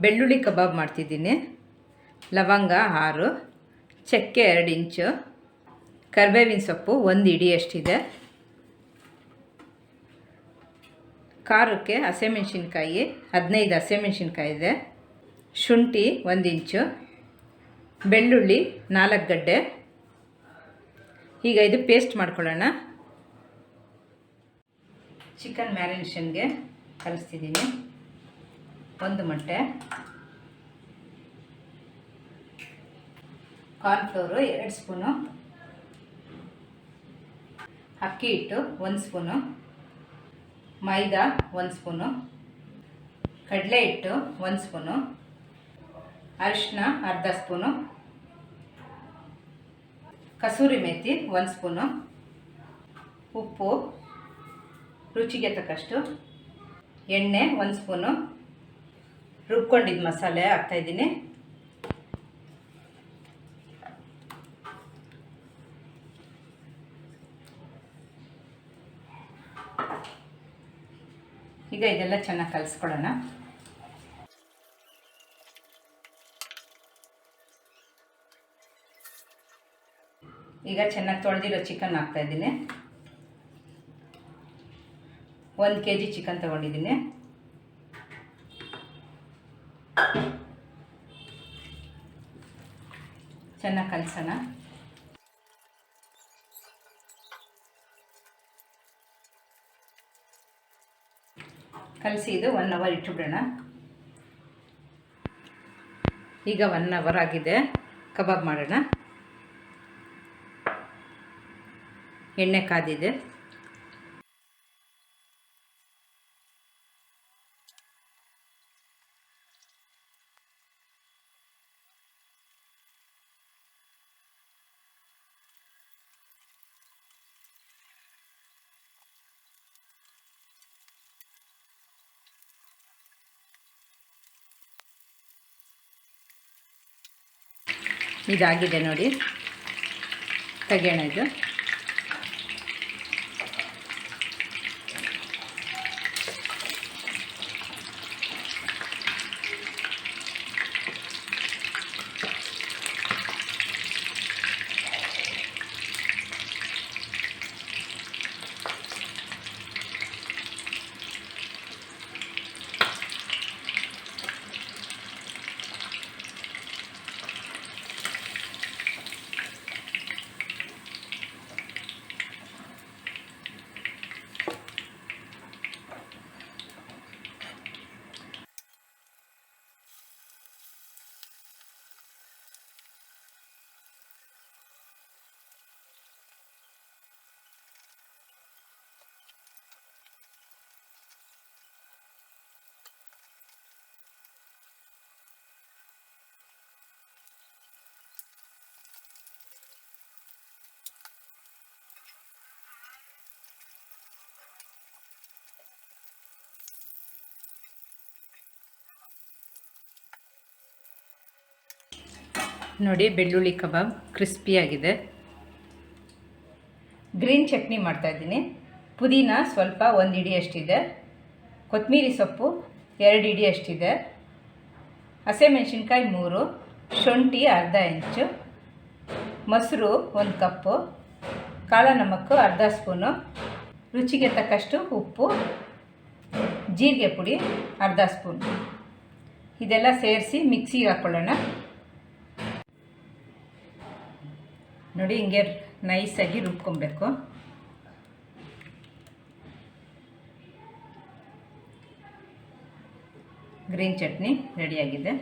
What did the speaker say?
ಬೆಳ್ಳುಳ್ಳಿ ಕಬಾಬ್ ಮಾಡ್ತಿದ್ದೀನಿ. ಲವಂಗ 6, ಚಕ್ಕೆ 2 ಇಂಚು, ಕರಿಬೇವಿನ ಸೊಪ್ಪು 1 ಹಿಡಿಯಷ್ಟಿದೆ, ಖಾರಕ್ಕೆ ಹಸಿಮೆಣಸಿನ್ಕಾಯಿ 15 ಹಸಿಮೆಣಸಿನ್ಕಾಯಿ ಇದೆ, ಶುಂಠಿ 1 ಇಂಚು, ಬೆಳ್ಳುಳ್ಳಿ 4 ಗಡ್ಡೆ. ಈಗ ಇದು ಪೇಸ್ಟ್ ಮಾಡ್ಕೊಳ್ಳೋಣ. ಚಿಕನ್ ಮ್ಯಾರಿನೇಷನ್ಗೆ ಕಲಿಸ್ತಿದ್ದೀನಿ. 1 ಮೊಟ್ಟೆ, ಕಾರ್ನ್ಫ್ಲೋರು 2 ಸ್ಪೂನು, ಅಕ್ಕಿ ಹಿಟ್ಟು 1 ಸ್ಪೂನು, ಮೈದಾ 1 ಸ್ಪೂನು, ಕಡಲೆ ಹಿಟ್ಟು 1 ಸ್ಪೂನು, ಅರಿಶಿನ ಅರ್ಧ ಸ್ಪೂನು, ಕಸೂರಿ ಮೇಥಿ 1 ಸ್ಪೂನು, ಉಪ್ಪು ರುಚಿಗೆ ತಕ್ಕಷ್ಟು, ಎಣ್ಣೆ 1 ಸ್ಪೂನು, ರುಬ್ಕೊಂಡಿದ್ದ ಮಸಾಲೆ ಹಾಕ್ತಾಯಿದ್ದೀನಿ. ಈಗ ಇದೆಲ್ಲ ಚೆನ್ನಾಗಿ ಕಲಿಸ್ಕೊಳ್ಳೋಣ. ಈಗ ಚೆನ್ನಾಗಿ ತೊಳೆದಿರೋ ಚಿಕನ್ ಹಾಕ್ತಾಯಿದ್ದೀನಿ. 1 kg ಚಿಕನ್ ತೊಗೊಂಡಿದ್ದೀನಿ. ಚೆನ್ನಾಗಿ ಕಲಸೋಣ. ಕಲಸಿ ಇದು 1 ಅವರ್ ಇಟ್ಟುಬಿಡೋಣ. ಈಗ 1 ಅವರ್ ಆಗಿದೆ. ಕಬಾಬ್ ಮಾಡೋಣ. ಎಣ್ಣೆ ಕಾದಿದೆ. ಇದಾಗಿದೆ ನೋಡಿ, ತೆಗೆಯೋಣ ಇದು. ನೋಡಿ, ಬೆಳ್ಳುಳ್ಳಿ ಕಬಾಬ್ ಕ್ರಿಸ್ಪಿಯಾಗಿದೆ. ಗ್ರೀನ್ ಚಟ್ನಿ ಮಾಡ್ತಾಯಿದ್ದೀನಿ. ಪುದೀನ ಸ್ವಲ್ಪ 1 ಹಿಡಿಯಷ್ಟಿದೆ, ಕೊತ್ತಂಬರಿ ಸೊಪ್ಪು 2 ಹಿಡಿಯಷ್ಟಿದೆ, ಹಸಿಮೆಣಸಿನ್ಕಾಯಿ 3, ಶುಂಠಿ ಅರ್ಧ ಇಂಚು, ಮೊಸರು 1 ಕಪ್ಪು, ಕಾಳ ನಮಕ್ಕು ಅರ್ಧ ಸ್ಪೂನು, ರುಚಿಗೆ ತಕ್ಕಷ್ಟು ಉಪ್ಪು, ಜೀರಿಗೆ ಪುಡಿ ಅರ್ಧ ಸ್ಪೂನ್. ಇದೆಲ್ಲ ಸೇರಿಸಿ ಮಿಕ್ಸಿಗೆ ಹಾಕ್ಕೊಳ್ಳೋಣ. ನೋಡಿ, ಹಿಂಗೆ ನೈಸಾಗಿ ರುಬ್ಕೊಬೇಕು. ಗ್ರೀನ್ ಚಟ್ನಿ ರೆಡಿಯಾಗಿದೆ.